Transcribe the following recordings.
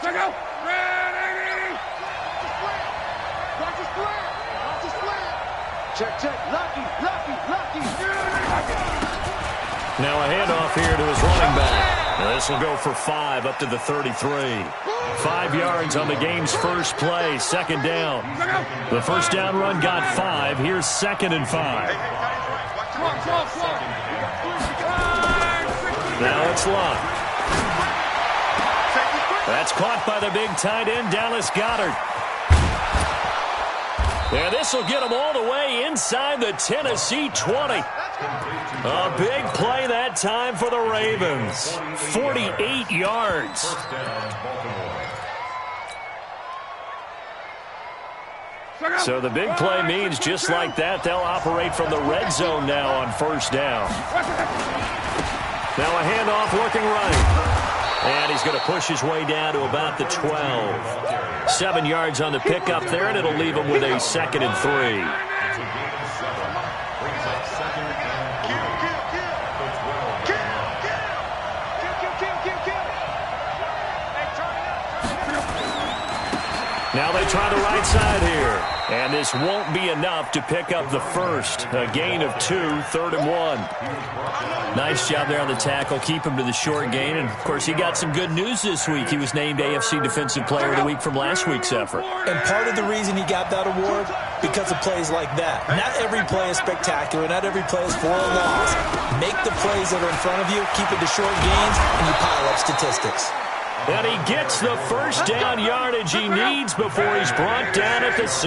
Check out. Ready. Watch the split. Watch the split. Check. Lucky. Now a handoff here to his running back. Now this will go for 5 up to the 33. 5 yards on the game's first play, second down. The first down run got 5. Here's 2nd and 5. Now it's Luck. That's caught by the big tight end, Dallas Goedert. And this will get him all the way inside the Tennessee 20. A big play that time for the Ravens. 48 yards. So the big play means just like that, they'll operate from the red zone now on first down. Now a handoff looking right. And he's going to push his way down to about the 12. 7 yards on the pickup there, and it'll leave him with a 2nd and 3. Now they try the right side here. And this won't be enough to pick up the first. A gain of 2, 3rd and 1. Nice job there on the tackle. Keep him to the short gain. And, of course, he got some good news this week. He was named AFC Defensive Player of the Week from last week's effort. And part of the reason he got that award, because of plays like that. Not every play is spectacular. Not every play is for a loss. Make the plays that are in front of you, keep it to short gains, and you pile up statistics. And he gets the first down yardage he needs before he's brought down at the 6.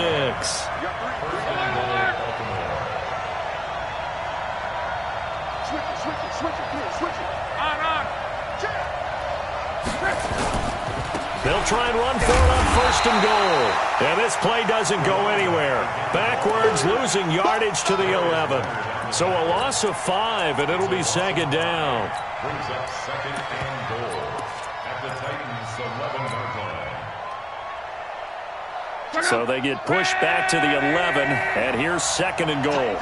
They'll try and run for it on 1st and goal. And this play doesn't go anywhere. Backwards, losing yardage to the 11. So a loss of 5, and it'll be 2nd down. Brings up 2nd and goal. The Titans 11-yard line. So they get pushed back to the 11, and here's 2nd and goal.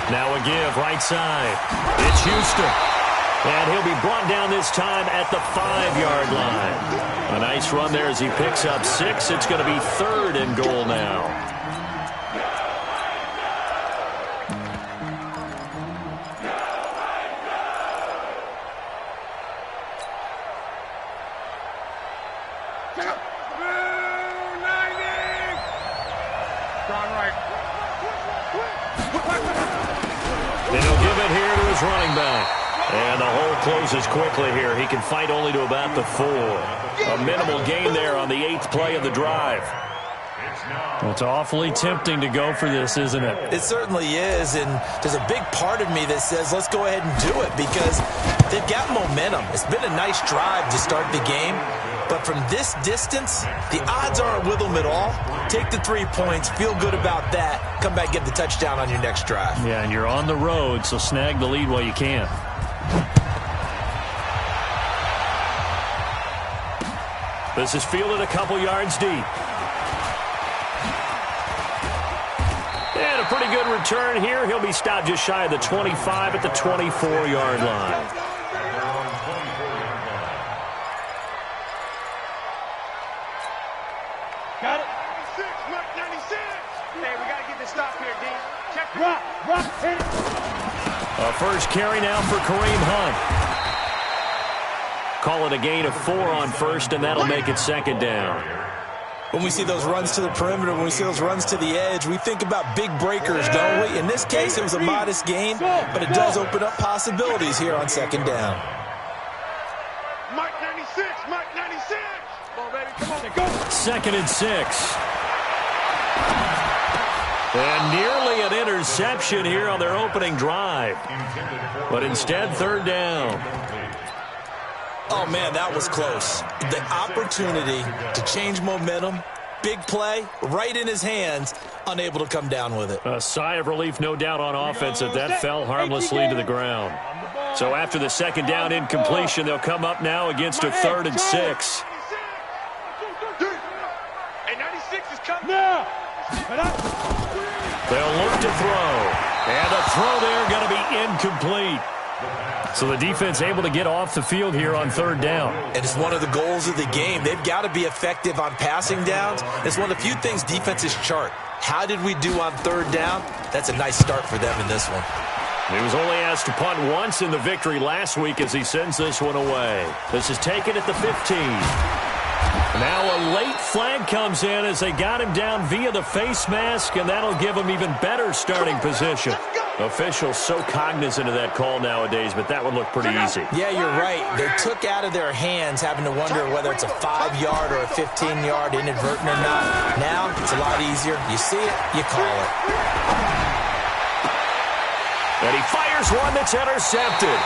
Now a give right side. It's Houston. And he'll be brought down this time at the 5-yard line. A nice run there as he picks up 6. It's going to be 3rd and goal now. And he'll give it here to his running back. And the hole closes quickly here. He can fight only to about the 4. A minimal gain there on the 8th play of the drive. Well, it's awfully tempting to go for this, isn't it? It certainly is, and there's a big part of me that says let's go ahead and do it because they've got momentum. It's been a nice drive to start the game, but from this distance, the odds aren't with them at all. Take the 3 points, feel good about that, come back, get the touchdown on your next drive. Yeah, and you're on the road, so snag the lead while you can. This is fielded a couple yards deep. And a pretty good return here. He'll be stopped just shy of the 25 at the 24-yard line. Got it. 96. Hey, we got to get this stop here, D. Check the rock. Hit it. A first carry now for Kareem Hunt. Call it a gain of 4 on first, and that'll make it 2nd down. When we see those runs to the perimeter, when we see those runs to the edge, we think about big breakers, don't we? In this case, it was a modest gain, but it does open up possibilities here on 2nd down. Mike 96. Come on, baby. Come on. Go. 2nd and 6. And nearly an interception here on their opening drive. But instead, 3rd down. Oh, man, that was close. The opportunity to change momentum, big play, right in his hands, unable to come down with it. A sigh of relief, no doubt, on offense that fell harmlessly to the ground. So after the 2nd down incompletion, they'll come up now against a 3rd and 6. Hey, 96 is coming now. They'll look to throw. And the throw there going to be incomplete. So the defense able to get off the field here on third down. And it's one of the goals of the game. They've got to be effective on passing downs. It's one of the few things defenses chart. How did we do on third down? That's a nice start for them in this one. He was only asked to punt once in the victory last week as he sends this one away. This is taken at the 15. Now a late flag comes in as they got him down via the face mask, and that'll give him even better starting position. Officials so cognizant of that call nowadays, but that would look pretty easy. Yeah, you're right. They took out of their hands having to wonder whether it's a 5-yard or a 15-yard inadvertent or not. Now it's a lot easier. You see it, you call it. And he fires one that's intercepted.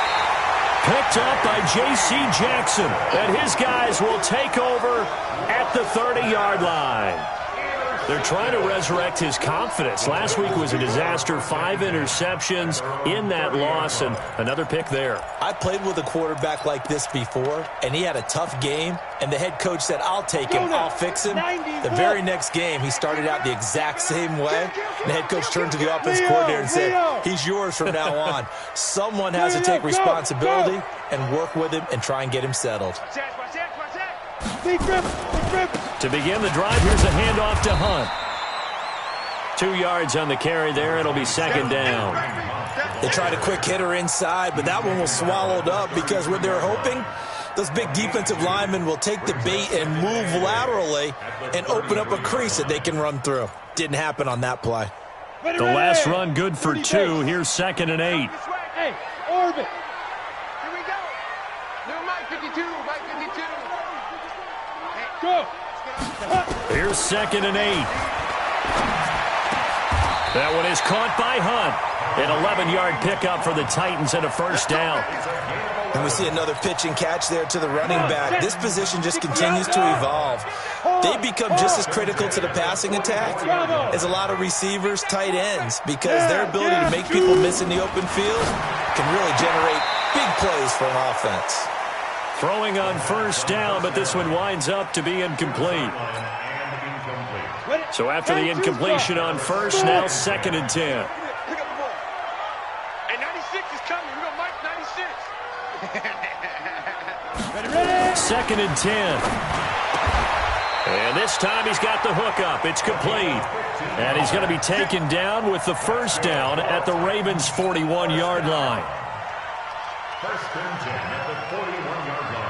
Picked up by J.C. Jackson. And his guys will take over at the 30-yard line. They're trying to resurrect his confidence. Last week was a disaster. 5 interceptions in that loss, and another pick there. I played with a quarterback like this before, and he had a tough game, and the head coach said, I'll take him, I'll fix him. The very next game, he started out the exact same way. And the head coach turned to the offense coordinator and said, he's yours from now on. Someone has to take responsibility and work with him and try and get him settled. To begin the drive, here's a handoff to Hunt. 2 yards on the carry there. It'll be second down. They tried a quick hitter inside, but that one was swallowed up because what they're hoping, those big defensive linemen will take the bait and move laterally and open up a crease that they can run through. Didn't happen on that play. The last run good for 2. Here's 2nd and 8. Hey, orbit. Here we go. New Mike 52. Mike 52. Go. Here's 2nd and 8. That one is caught by Hunt. An 11-yard pickup for the Titans and a first down. And we see another pitch and catch there to the running back. This position just continues to evolve. They become just as critical to the passing attack as a lot of receivers, tight ends, because their ability to make people miss in the open field can really generate big plays for an offense. Throwing on first down, but this one winds up to be incomplete. So after the incompletion on first, now 2nd and 10. Hey, 96 is coming. We got Mike 96. 2nd and 10. And this time he's got the hook up. It's complete. And he's going to be taken down with the first down at the Ravens' 41-yard line. First and 10 at the 41-yard line.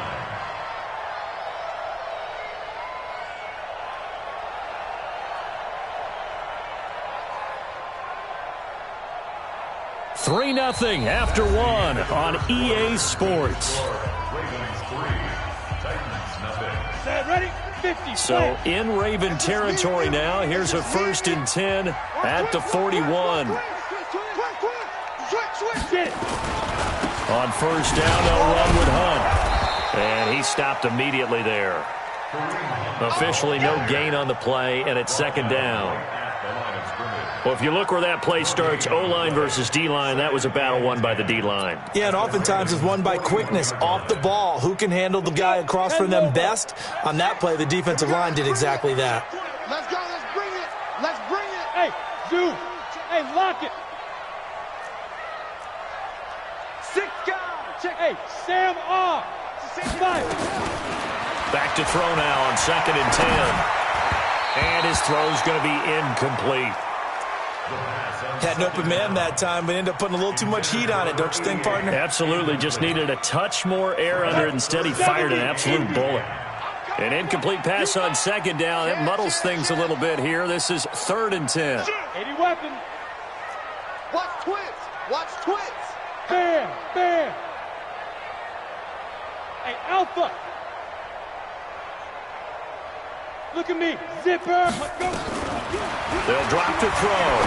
Three 3-0 after 1 on EA Sports. Ravens 3, Titans 0. Set, ready, 50. So in Raven territory now. Here's a 1st and 10 at the 41. Get it. On first down, they'll run with Hunt. And he stopped immediately there. Officially no gain on the play, and it's 2nd down. Well, if you look where that play starts, O-line versus D-line, that was a battle won by the D-line. Yeah, and oftentimes it's won by quickness off the ball. Who can handle the guy across from them best? On that play, the defensive line did exactly that. Let's go. Let's bring it. Let's bring it. Hey, Zoo. Hey, lock it. 6 guys. Check. Hey, Sam off. 5. Back to throw now on 2nd and 10. And his throw's going to be incomplete. Had an open man that time, but ended up putting a little too much heat on it, don't you think, partner? Absolutely. Just needed a touch more air under it. Instead, he fired an absolute bullet. An incomplete pass on 2nd down. That muddles things a little bit here. This is 3rd and 10. 80 weapon. Watch twins. Watch twins. Bam. Bam. Hey, Alpha. Look at me. Zipper. Go. They'll drop to throw.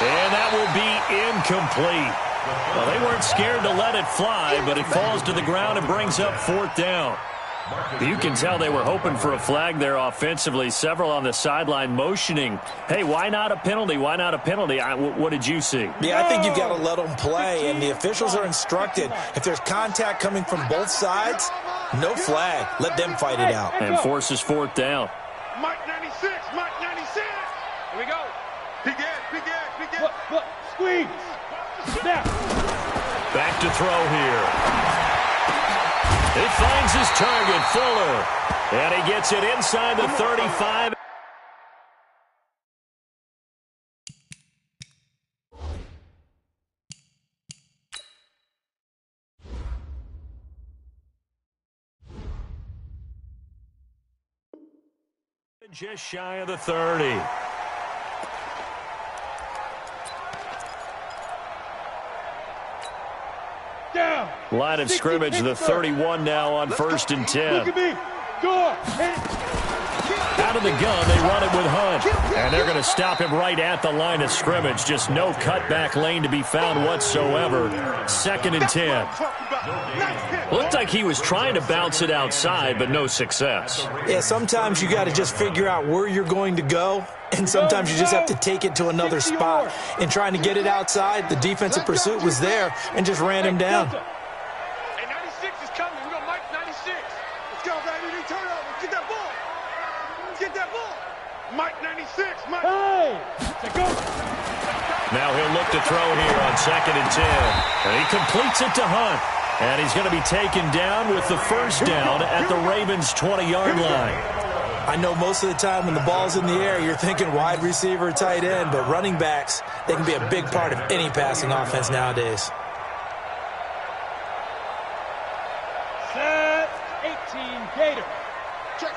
And that will be incomplete. Well, they weren't scared to let it fly, but it falls to the ground and brings up 4th down. You can tell they were hoping for a flag there offensively. Several on the sideline motioning, hey, why not a penalty? Why not a penalty? What did you see? Yeah, I think you've got to let them play, and the officials are instructed. If there's contact coming from both sides, no flag. Let them fight it out. And forces 4th down. Mike 96. Mike 96. Here we go. Look, squeeze. Snap. Back to throw here. He finds his target, Fuller. And he gets it inside the 35. Just shy of the 30. Down. Line of scrimmage, the 31 now on 1st and 10. Look at me. Door. Out of the gun, they run it with Hunt. And they're going to stop him right at the line of scrimmage. Just no cutback lane to be found whatsoever. 2nd and 10. Looked like he was trying to bounce it outside, but no success. Yeah, sometimes you got to just figure out where you're going to go, and sometimes you just have to take it to another spot. In trying to get it outside, the defensive pursuit was there and just ran him down. Hey, 96 is coming. We're going to Mike 96. Let's go, baby. They turn over. Get that ball. Get that ball. Mike 96. Mike. Hey. Go. Now he'll look to throw here on 2nd and 10. And he completes it to Hunt. And he's going to be taken down with the first down at the Ravens' 20-yard line. I know most of the time when the ball's in the air, you're thinking wide receiver, tight end, but running backs, they can be a big part of any passing offense nowadays. Set. 18, Gator. Check.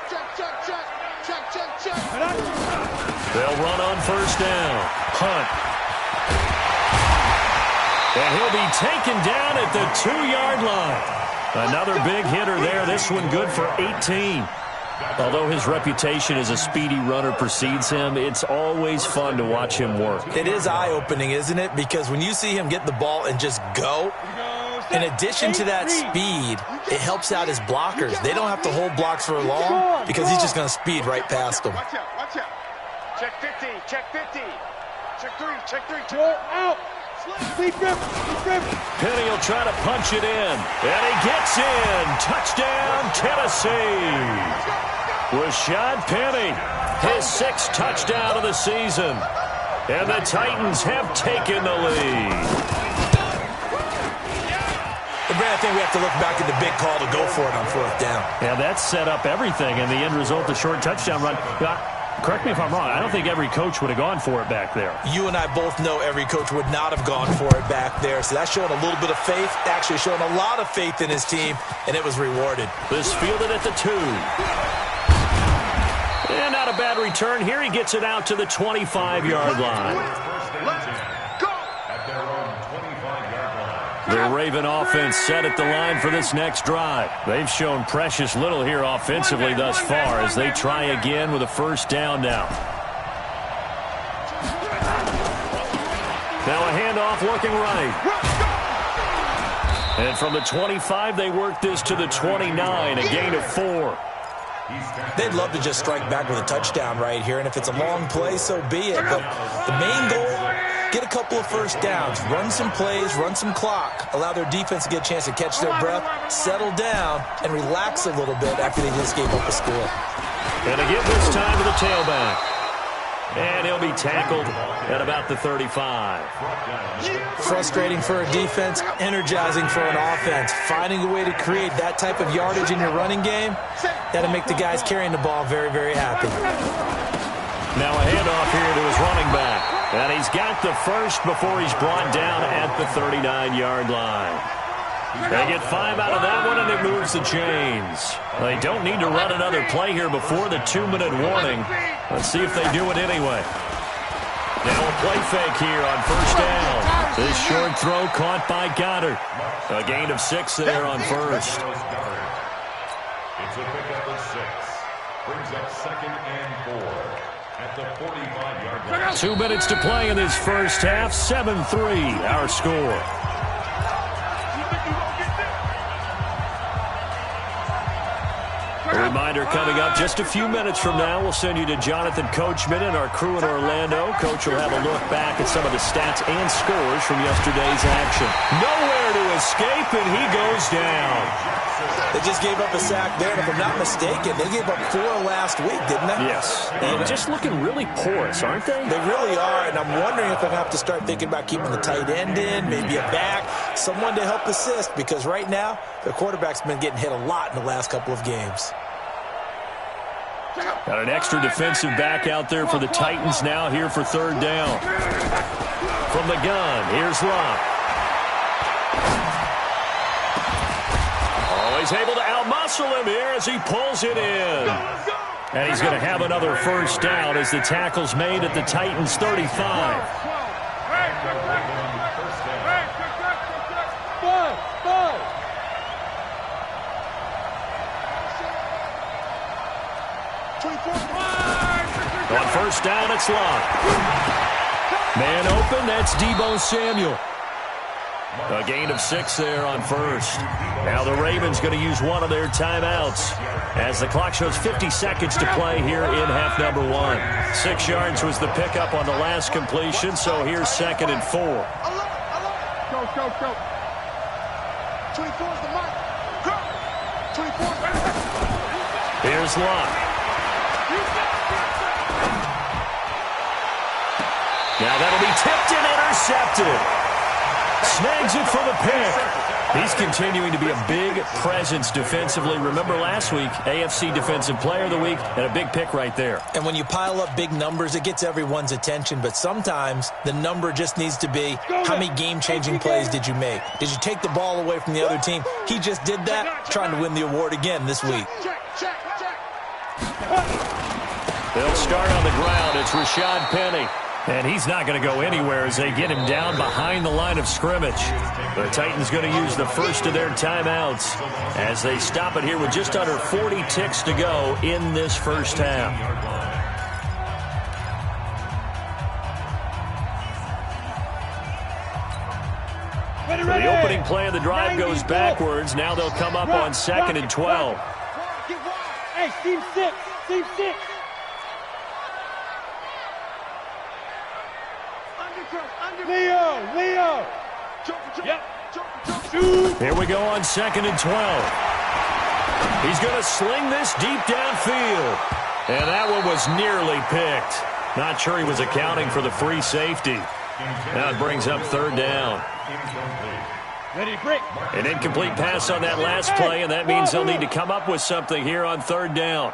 They'll run on 1st down. Hunt. And he'll be taken down at the 2-yard line. Another big hitter there. This one good for 18. Although his reputation as a speedy runner precedes him, it's always fun to watch him work. It is eye-opening, isn't it? Because when you see him get the ball and just go, in addition to that speed, it helps out his blockers. They don't have to hold blocks for long because he's just going to speed right past them. Watch out. Check 50. Check 3. Go out. Deep grip. Penny will try to punch it in. And he gets in. Touchdown, Tennessee. Rashad Penny, his 6th touchdown of the season. And the Titans have taken the lead. And Brad, I think we have to look back at the big call to go for it on 4th down. Yeah, that set up everything, and the end result, the short touchdown run. Correct me if I'm wrong. I don't think every coach would have gone for it back there. You and I both know every coach would not have gone for it back there. So that's showing a little bit of faith, actually showing a lot of faith in his team, and it was rewarded. This fielded at the 2. And not a bad return here. He gets it out to the 25-yard line. The Raven offense set at the line for this next drive. They've shown precious little here offensively thus far as they try again with a 1st down now. Now a handoff looking right. And from the 25, they work this to the 29, a gain of 4. They'd love to just strike back with a touchdown right here, and if it's a long play, so be it. But the main goal, get a couple of 1st downs, run some plays, run some clock, allow their defense to get a chance to catch their breath, settle down, and relax a little bit after they just gave up a score. And again this time to the tailback. And he'll be tackled at about the 35. Frustrating for a defense, energizing for an offense. Finding a way to create that type of yardage in your running game, that'll make the guys carrying the ball very, very happy. Now a handoff here to his running back. And he's got the first before he's brought down at the 39-yard line. They get 5 out of that one, and it moves the chains. They don't need to run another play here before the 2-minute warning. Let's see if they do it anyway. Now a play fake here on 1st down. This short throw caught by Goddard. A gain of 6 there on 1st. It's a pickup of 6. Brings up 2nd and 4 at the 45-yard line. 2 minutes to play in this first half. 7-3 our score. A reminder reminder coming up just a few minutes from now. We'll send you to Jonathan Coachman and our crew in Orlando. Coach will have a look back at some of the stats and scores from yesterday's action. Nowhere to escape, and he goes down. They just gave up a sack there, and if I'm not mistaken, they gave up 4 last week, didn't they? Yes. And just looking really porous, aren't they? They really are, and I'm wondering if they're going to have to start thinking about keeping the tight end in, maybe a back, someone to help assist, because right now, their quarterback's been getting hit a lot in the last couple of games. Got an extra defensive back out there for the Titans now here for third down. From the gun, here's Locke. He's able to outmuscle him here as he pulls it in. And he's going to have another first down as the tackle's made at the Titans' 35. On first down, it's Locke. Man open, that's Deebo Samuel. A gain of 6 there on first. Now the Ravens going to use one of their timeouts as the clock shows 50 seconds to play here in half number 1. 6 yards was the pickup on the last completion, so here's 2nd and 4. Go. 24's the mark. Go. 24's Here's Locke. Now that'll be tipped and intercepted. Snags it for the pick. He's continuing to be a big presence defensively. Remember last week, AFC Defensive Player of the Week, and a big pick right there. And when you pile up big numbers, it gets everyone's attention. But sometimes the number just needs to be, how many game-changing plays did you make? Did you take the ball away from the other team? He just did that, trying to win the award again this week. They'll start on the ground. It's Rashad Penny. And he's not going to go anywhere as they get him down behind the line of scrimmage. The Titans going to use the first of their timeouts as they stop it here with just under 40 ticks to go in this first half. So the opening play of the drive goes backwards. Now they'll come up on 2nd and 12. Hey, team 6. Team 6. Leo. Here we go on 2nd and 12. He's going to sling this deep downfield. And that one was nearly picked. Not sure he was accounting for the free safety. Now it brings up 3rd down. An incomplete pass on that last play, and that means they'll need to come up with something here on 3rd down.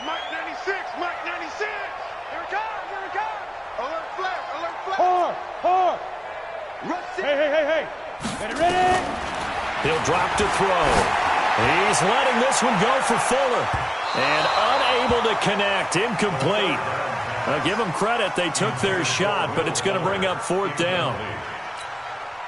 Mike 96. Here it comes. Alert flag. Hard. Hey. Get it ready. He'll drop to throw. He's letting this one go for Fuller. And unable to connect. Incomplete. Now give them credit. They took their shot, but it's going to bring up 4th down.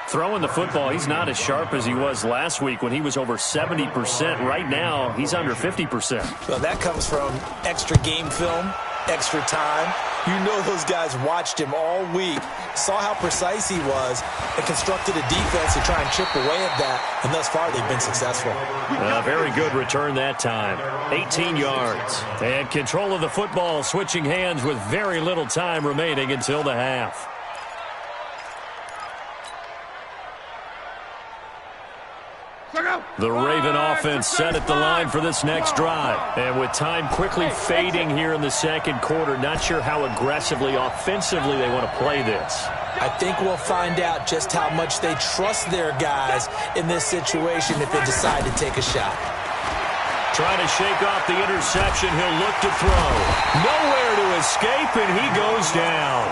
Throwing the football, he's not as sharp as he was last week when he was over 70%. Right now, he's under 50%. Well, that comes from extra game film, extra time. You know those guys watched him all week, saw how precise he was, and constructed a defense to try and chip away at that. And thus far, they've been successful. Very good return that time. 18 yards. And control of the football, switching hands with very little time remaining until the half. The Raven offense set at the line for this next drive. And with time quickly fading here in the second quarter, not sure how aggressively, offensively they want to play this. I think we'll find out just how much they trust their guys in this situation if they decide to take a shot. Trying to shake off the interception, he'll look to throw. Nowhere to escape, and he goes down.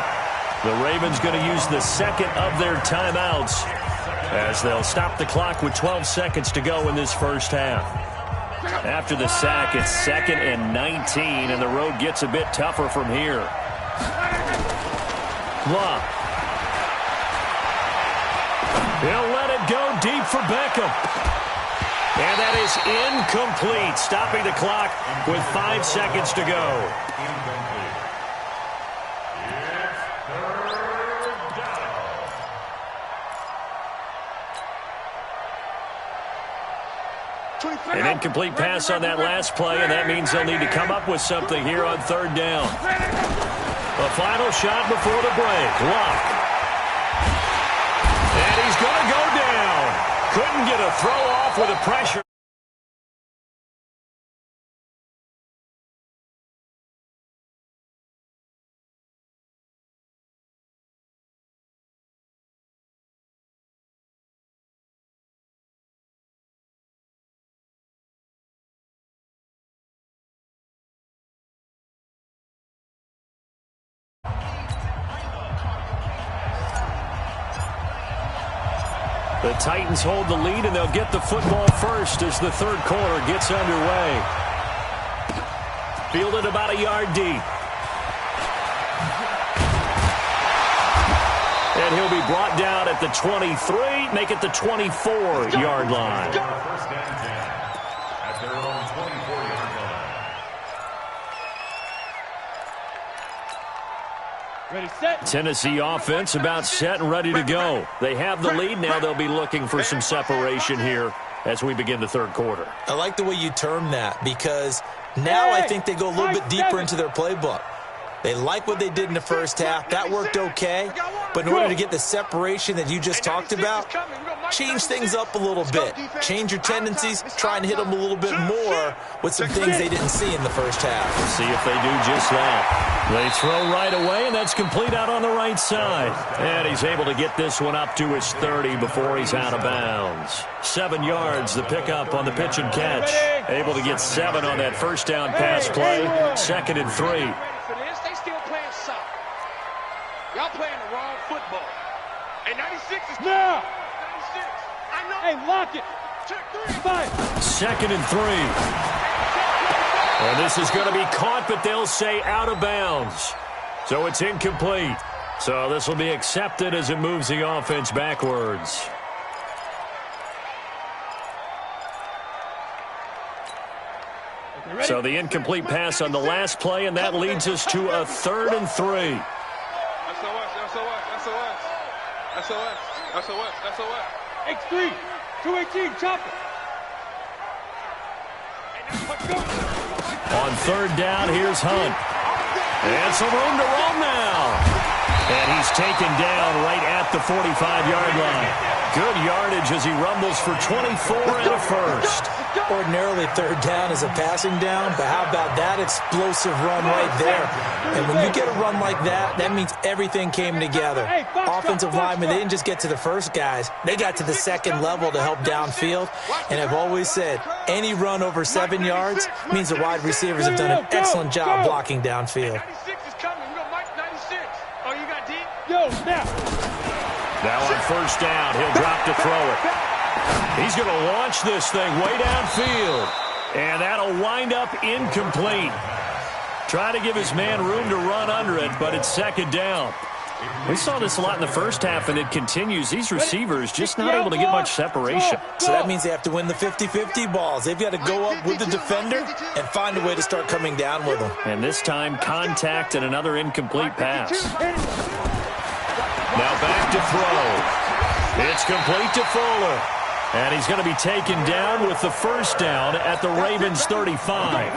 The Ravens going to use the second of their timeouts as they'll stop the clock with 12 seconds to go in this first half. After the sack, it's 2nd and 19, and the road gets a bit tougher from here. Locke. He'll let it go deep for Beckham. And that is incomplete, stopping the clock with 5 seconds to go. An incomplete pass on that last play, and that means they'll need to come up with something here on third down. The final shot before the break. Luck. And he's going to go down. Couldn't get a throw off with the pressure. The Titans hold the lead, and they'll get the football first as the third quarter gets underway. Fielded about a yard deep. And he'll be brought down at the 23, make it the 24-yard line. First down 10 at their own 24-yard line. Ready, set. Tennessee offense about set and ready to go. They have the lead. Now they'll be looking for some separation here as we begin the third quarter. I like the way you term that, because now I think they go a little bit deeper into their playbook. They like what they did in the first half. That worked okay. But in order to get the separation that you just talked about, change things up a little bit. Change your tendencies, try and hit them a little bit more with some things they didn't see in the first half. See if they do just that. They throw right away, and that's complete out on the right side. And he's able to get this one up to his 30 before he's out of bounds. 7 yards, the pickup on the pitch and catch. Able to get 7 on that first down pass play. 2nd and 3. Y'all playing the wrong football. And 96 is now. 96. I know. Hey, lock it. Check 3. 2nd and 3. And this is going to be caught, but they'll say out of bounds. So it's incomplete. So this will be accepted as it moves the offense backwards. So the incomplete pass on the last play, and that leads us to a 3rd and 3. SOS. X3, 218, chopper. On 3rd down, here's Hunt. And some room to roam now. And he's taken down right at the 45-yard line. Good yardage as he rumbles for 24 and a first. Ordinarily, 3rd down is a passing down, but how about that explosive run right there? And when you get a run like that, that means everything came together. Offensive linemen, they didn't just get to the first guys. They got to the second level to help downfield. And I've always said, any run over 7 yards means the wide receivers have done an excellent job blocking downfield. 96 is coming. We got Mike 96. Oh, you got D? Now on 1st down, he'll drop to throw it. He's going to launch this thing way downfield. And that'll wind up incomplete. Try to give his man room to run under it, but it's 2nd down. We saw this a lot in the first half, and it continues. These receivers just not able to get much separation. So that means they have to win the 50-50 balls. They've got to go up with the defender and find a way to start coming down with them. And this time, contact and another incomplete pass. Now back to throw. It's complete to Fuller. And he's going to be taken down with the 1st down at the Ravens' 35.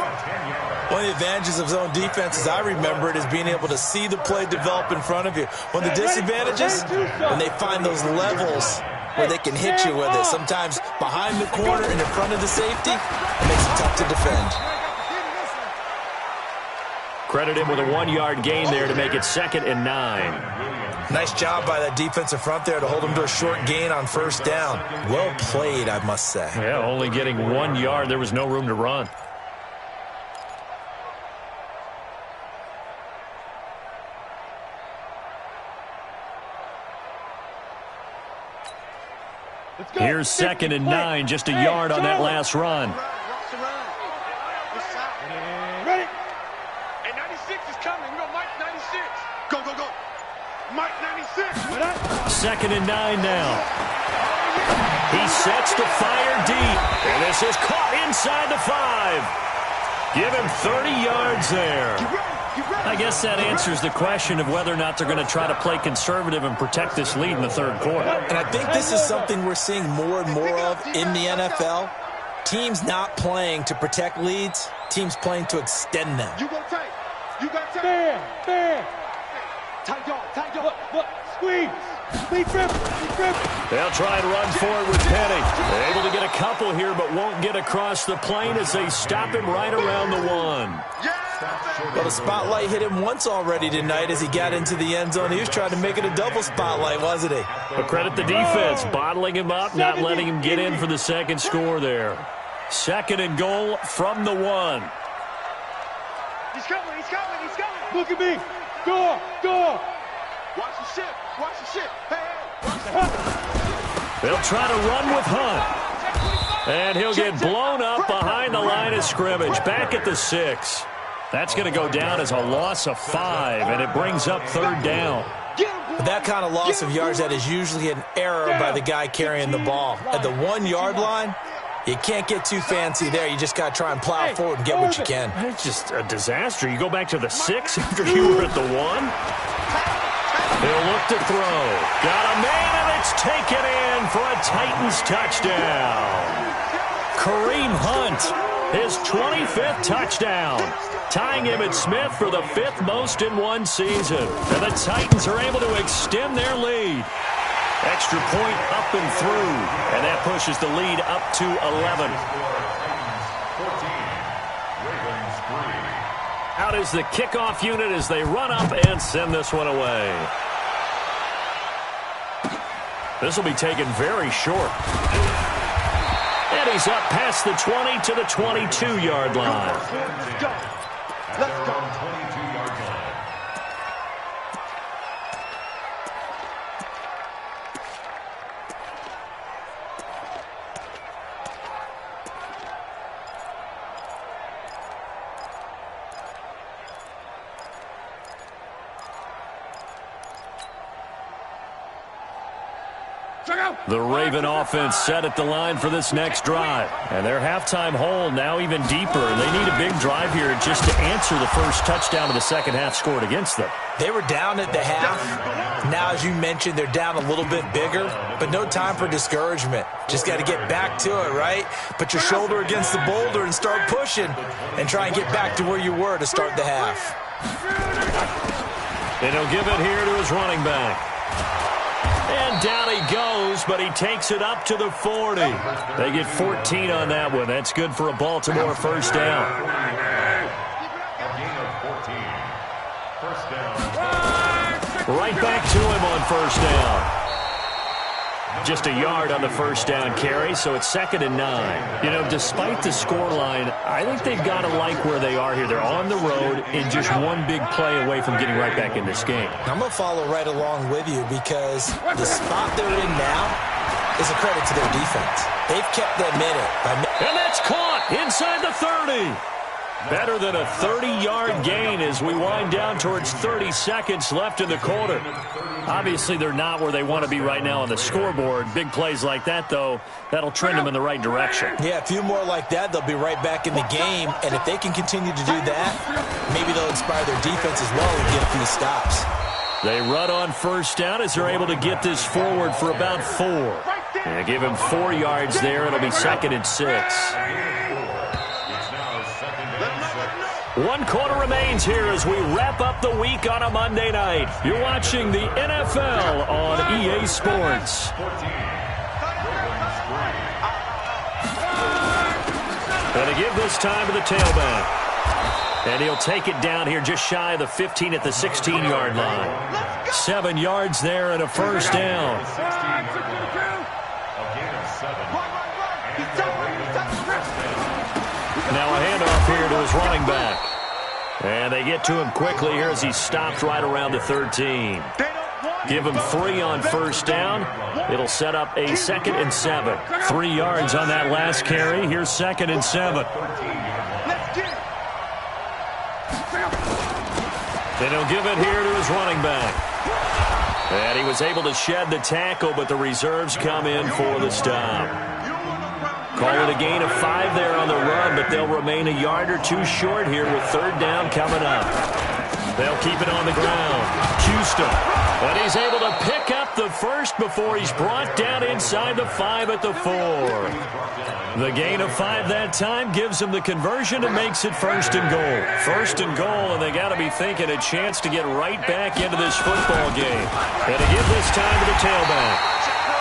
One of the advantages of zone defense, as I remember it, is being able to see the play develop in front of you. One of the disadvantages, when they find those levels where they can hit you with it, sometimes behind the corner and in front of the safety, it makes it tough to defend. Credit him with a 1-yard gain there to make it 2nd and 9. Nice job by that defensive front there to hold him to a short gain on 1st down. Well played, I must say. Yeah, only getting 1 yard. There was no room to run. Here's 2nd and 9, just a yard on that last run. Ready? And 96 is coming. We got Mike 96. Go. Mike 96. 2nd and 9 now. He sets to fire deep. And this is caught inside the 5. Give him 30 yards there. I guess that answers the question of whether or not they're going to try to play conservative and protect this lead in the 3rd quarter. And I think this is something we're seeing more and more of in the NFL. Teams not playing to protect leads, teams playing to extend them. You go tight. You got tight. Fair. Tight y'all. Look. Squeeze. They'll try and run forward with Penny. They're able to get a couple here, but won't get across the plane as they stop him right around the 1. Well, the spotlight hit him once already tonight as he got into the end zone. He was trying to make it a double spotlight, wasn't he? But credit the defense, bottling him up, not letting him get in for the second score there. 2nd and goal from the 1. He's coming. Look at me. Go. Watch the ship. Hey. They'll try to run with Hunt. And he'll get blown up behind the line of scrimmage, back at the 6. That's going to go down as a loss of 5, and it brings up 3rd down. That kind of loss of yards, that is usually an error by the guy carrying the ball. At the 1-yard line, you can't get too fancy there. You just got to try and plow forward and get what you can. It's just a disaster. You go back to the 6 after you were at the 1. He'll look to throw. Got a man, and it's taken in for a Titans touchdown. Kareem Hunt, his 25th touchdown, tying Emmitt Smith for the 5th most in one season. And the Titans are able to extend their lead. Extra point up and through, and that pushes the lead up to 11. Out is the kickoff unit as they run up and send this one away. This will be taken very short. And he's up past the 20 to the 22-yard line. Let's go. The Raven offense set at the line for this next drive. And their halftime hole now even deeper. They need a big drive here just to answer the first touchdown of the second half scored against them. They were down at the half. Now, as you mentioned, they're down a little bit bigger, but no time for discouragement. Just got to get back to it, right? Put your shoulder against the boulder and start pushing and try and get back to where you were to start the half. And he'll give it here to his running back. And down he goes, but he takes it up to the 40. They get 14 on that one. That's good for a Baltimore first down. Right back to him on first down. Just a yard on the first down carry, so it's 2nd and 9. You know, despite the scoreline, I think they've got to like where they are here. They're on the road and just one big play away from getting right back in this game. I'm going to follow right along with you because the spot they're in now is a credit to their defense. They've kept them in it. And that's caught inside the 30. Better than a 30-yard gain as we wind down towards 30 seconds left in the quarter. Obviously, they're not where they want to be right now on the scoreboard. Big plays like that, though, that'll trend them in the right direction. Yeah, a few more like that, they'll be right back in the game. And if they can continue to do that, maybe they'll inspire their defense as well and get a few stops. They run on first down as they're able to get this forward for about 4. And give him 4 yards there. It'll be 2nd and 6. 1 quarter remains here as we wrap up the week on a Monday night. You're watching the NFL on EA Sports. And to give this time to the tailback. And he'll take it down here just shy of the 15 at the 16-yard line. 7 yards there and a first down. Now a handoff here to his running back. And they get to him quickly here as he stopped right around the 13. Give him 3 on first down. It'll set up a 2nd and 7. 3 yards on that last carry. Here's 2nd and 7. And he'll give it here to his running back. And he was able to shed the tackle, but the reserves come in for the stop. Call it a gain of 5 there on the run, but they'll remain a yard or 2 short here with 3rd down coming up. They'll keep it on the ground. Houston. But he's able to pick up the first before he's brought down inside the 5 at the 4. The gain of 5 that time gives him the conversion and makes it first and goal. First and goal, and they got to be thinking a chance to get right back into this football game. And to give this time to the tailback.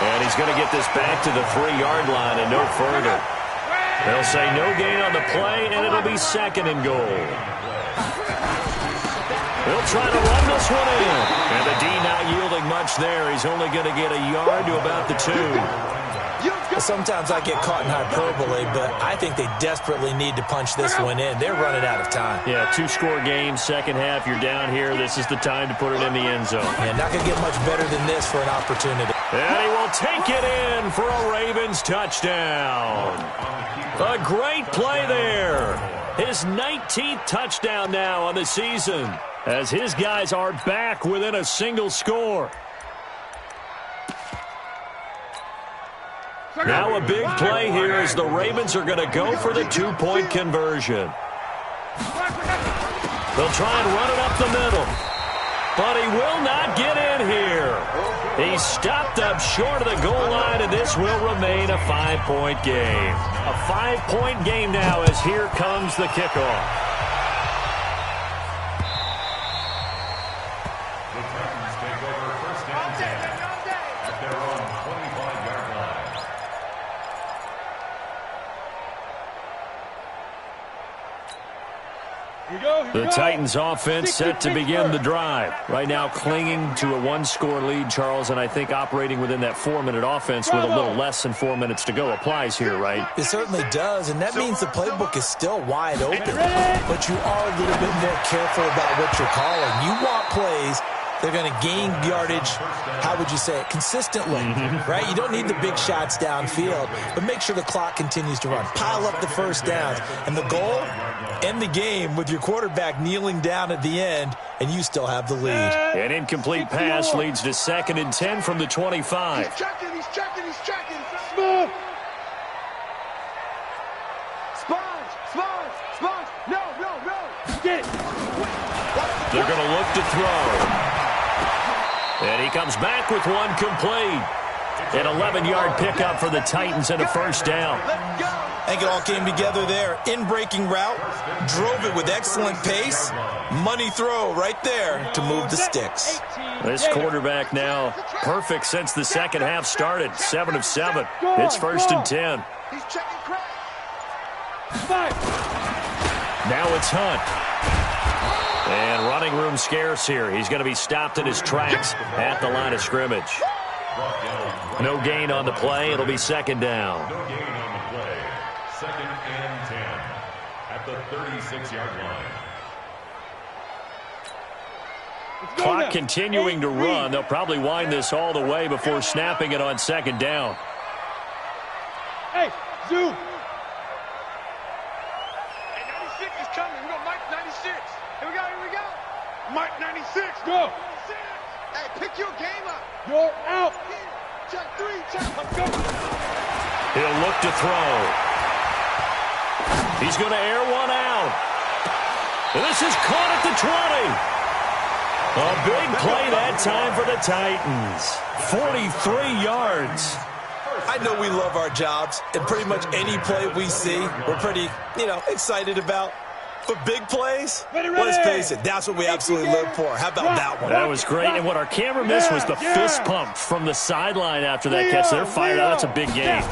And he's going to get this back to the 3-yard line and no further. They'll say no gain on the play, and it'll be second and goal. He'll try to run this one in. And the D not yielding much there. He's only going to get a yard to about the 2. Sometimes I get caught in hyperbole, but I think they desperately need to punch this one in. They're running out of time. Yeah, 2-score game, second half. You're down here. This is the time to put it in the end zone. Yeah, not going to get much better than this for an opportunity. And he will take it in for a Ravens touchdown. A great play there. His 19th touchdown now on the season, as his guys are back within a single score. Now a big play here as the Ravens are going to go for the 2-point conversion. They'll try and run it up the middle. But he will not get in here. He's stopped up short of the goal line, and this will remain a 5-point game. A 5-point game now as here comes the kickoff. The Titans offense set to begin the drive. Right now clinging to a 1-score lead, Charles, and I think operating within that 4-minute offense with a little less than 4 minutes to go applies here, right? It certainly does, and that means the playbook is still wide open. But you are a little bit more careful about what you're calling. You want plays they're going to gain yardage, how would you say it, consistently, right? You don't need the big shots downfield, but make sure the clock continues to run. Pile up the first downs. And the goal, end the game with your quarterback kneeling down at the end, and you still have the lead. An incomplete pass leads to 2nd and 10 from the 25. He's checking. Smooth. Sponge. No. Get it. They're going to look to throw. And he comes back with one complete. An 11-yard pickup for the Titans and a first down. I think it all came together there. In-breaking route, drove it with excellent pace. Money throw right there to move the sticks. This quarterback now perfect since the second half started. 7 of 7. It's 1st and 10. Now it's Hunt. And running room scarce here. He's going to be stopped in his tracks at the line of scrimmage. No gain on the play. It'll be 2nd down. No gain on the play. 2nd and 10 at the 36-yard line. Clock continuing to run. They'll probably wind this all the way before snapping it on 2nd down. Hey, zoom. 96 is coming. We got Mike 96. Here we go. Mike 96. Go. Hey, pick your game up. You're out. Check 3. Let's go. He'll look to throw. He's going to air one out. And this is caught at the 20. A big play that time for the Titans. 43 yards. I know we love our jobs, and pretty much any play we see, we're pretty, excited about. But big plays, let's face it, that's what we absolutely live for. How about that one? That was great, and what our camera missed was the fist pump from the sideline after that catch. They're fired out. That's a big game.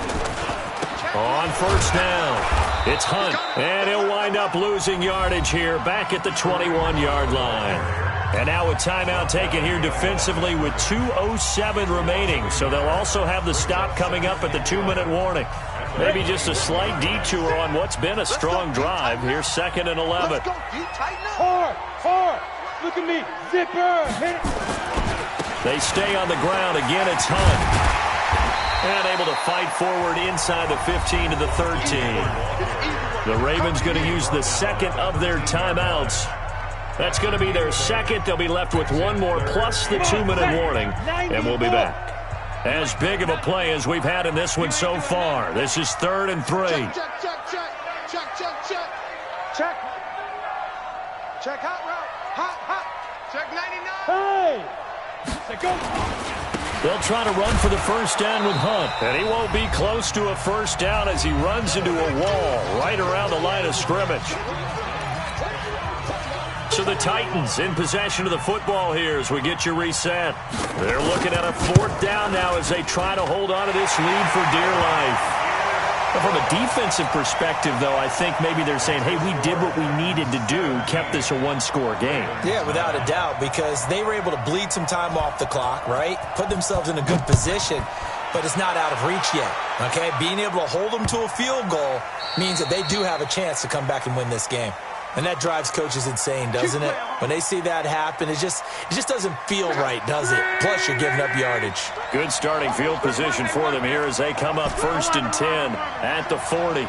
On 1st down, it's Hunt, and he'll wind up losing yardage here back at the 21-yard line. And now a timeout taken here defensively with 2:07 remaining. So they'll also have the stop coming up at the 2-minute warning. Maybe just a slight detour on what's been a strong drive. Here's 2nd and 11. Let's go, D. Tighten up. Hard. Look at me. Zipper. Hit it. They stay on the ground. Again, it's Hunt. And able to fight forward inside the 15 to the 13. The Ravens going to use the 2nd of their timeouts. That's going to be their 2nd. They'll be left with one more plus the 2-minute warning. And we'll be back. As big of a play as we've had in this one so far. This is 3rd and 3. Check. Check hot route. Hot. Check 99. Hey! Go. They'll try to run for the first down with Hunt. And he won't be close to a first down as he runs into a wall right around the line of scrimmage. So the Titans in possession of the football here as we get you reset. They're looking at a fourth down now as they try to hold on to this lead for dear life. From a defensive perspective, though, I think maybe they're saying, hey, we did what we needed to do, kept this a one-score game. Yeah, without a doubt, because they were able to bleed some time off the clock, right? Put themselves in a good position, but it's not out of reach yet, okay? Being able to hold them to a field goal means that they do have a chance to come back and win this game. And that drives coaches insane, doesn't it? When they see that happen, it just doesn't feel right, does it? Plus, you're giving up yardage. Good starting field position for them here as they come up 1st and 10 at the 40.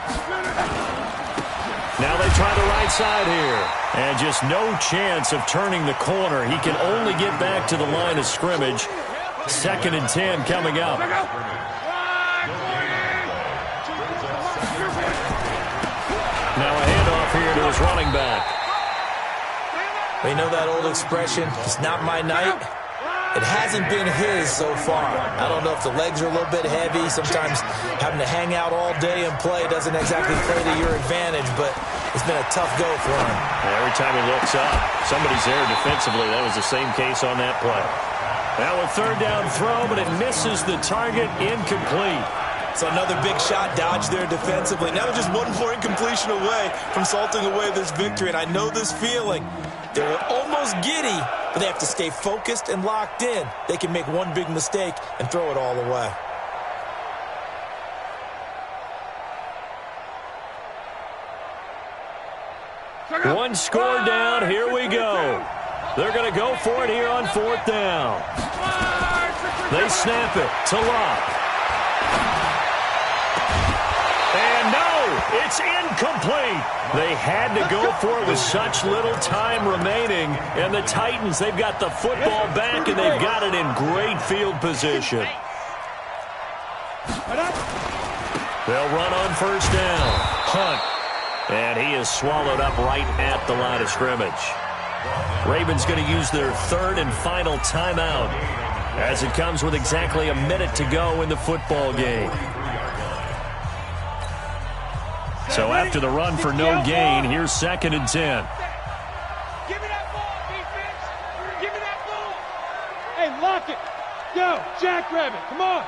Now they try the right side here. And just no chance of turning the corner. He can only get back to the line of scrimmage. 2nd and 10 coming up. Now a handoff here to his running back. You know that old expression, it's not my night? It hasn't been his so far. I don't know if the legs are a little bit heavy. Sometimes having to hang out all day and play doesn't exactly play to your advantage, but it's been a tough go for him. Every time he looks up, somebody's there defensively. That was the same case on that play. Now a 3rd down throw, but it misses the target, incomplete. So another big shot dodged there defensively. Now they're just one more incompletion away from salting away this victory. And I know this feeling. They're almost giddy, but they have to stay focused and locked in. They can make one big mistake and throw it all away. One score down. Here we go. They're going to go for it here on 4th down. They snap it to Locke. And no, it's incomplete. They had to go for it with such little time remaining. And the Titans, they've got the football back, and they've got it in great field position. They'll run on 1st down. Hunt. And he is swallowed up right at the line of scrimmage. Ravens going to use their 3rd and final timeout as it comes with exactly a minute to go in the football game. So after the run for no gain, here's 2nd and 10. Give me that ball, defense. Give me that ball. Hey, lock it. Yo, jackrabbit, come on.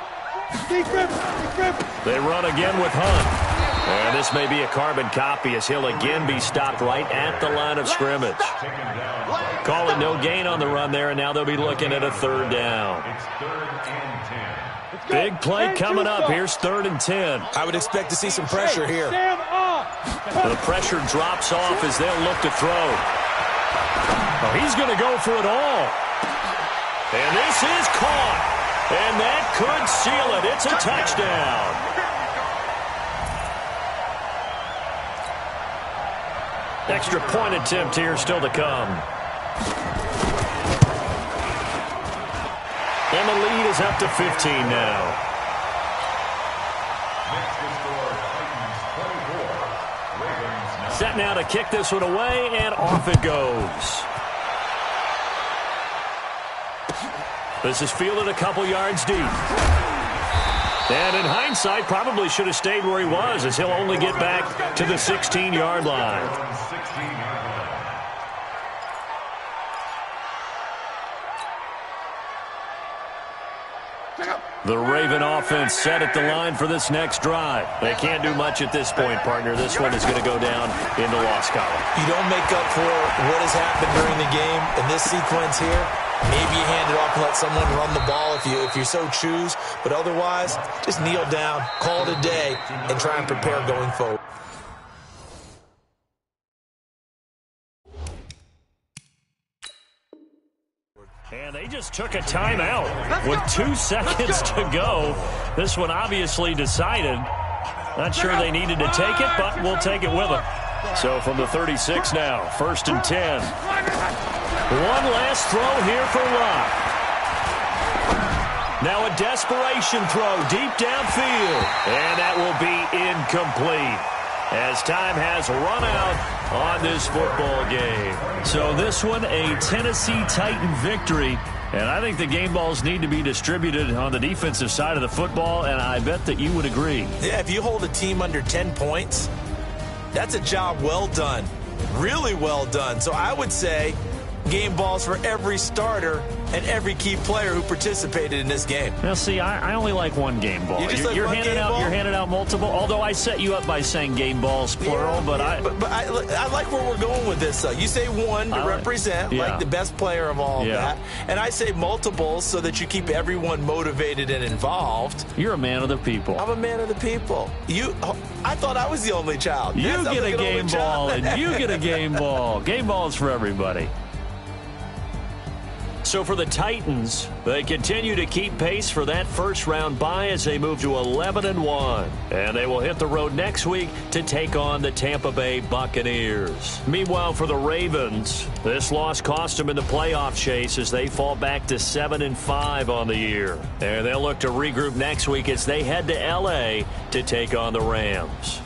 Deep river. They run again with Hunt. And this may be a carbon copy as he'll again be stopped right at the line of scrimmage. Call it no gain on the run there, and now they'll be looking at a 3rd down. It's 3rd and 10. Big play coming up. Here's 3rd and 10. I would expect to see some pressure here. The pressure drops off as they'll look to throw. Oh, he's going to go for it all. And this is caught. And that could seal it. It's a touchdown. Extra point attempt here still to come. And the lead is up to 15 now. Set now to kick this one away, and off it goes. This is fielded a couple yards deep. And in hindsight, probably should have stayed where he was, as he'll only get back to the 16-yard line. The Raven offense set at the line for this next drive. They can't do much at this point, partner. This one is going to go down into loss column. You don't make up for what has happened during the game in this sequence here. Maybe you hand it off and let someone run the ball if you so choose. But otherwise, just kneel down, call it a day, and try and prepare going forward. And they just took a timeout with 2 seconds to go. This one obviously decided. Not sure they needed to take it, but we'll take it with them. So from the 36 now, 1st and 10. One last throw here for Locke. Now a desperation throw deep downfield. And that will be incomplete. as time has run out on this football game. So this one, a Tennessee Titan victory. And I think the game balls need to be distributed on the defensive side of the football, and I bet that you would agree. Yeah, if you hold a team under 10 points, that's a job well done. Really well done. So I would say game balls for every starter and every key player who participated in this game. Now, see, I only like one game ball. You're handing out multiple, although I set you up by saying game balls, plural. But I like where we're going with this. You say one to represent, like the best player of all of that. And I say multiples so that you keep everyone motivated and involved. You're a man of the people. I'm a man of the people. I thought I was the only child. You get a game ball, and you get a game ball. Game balls for everybody. So for the Titans, they continue to keep pace for that first-round bye as they move to 11-1. And they will hit the road next week to take on the Tampa Bay Buccaneers. Meanwhile, for the Ravens, this loss cost them in the playoff chase as they fall back to 7-5 on the year. And they'll look to regroup next week as they head to L.A. to take on the Rams.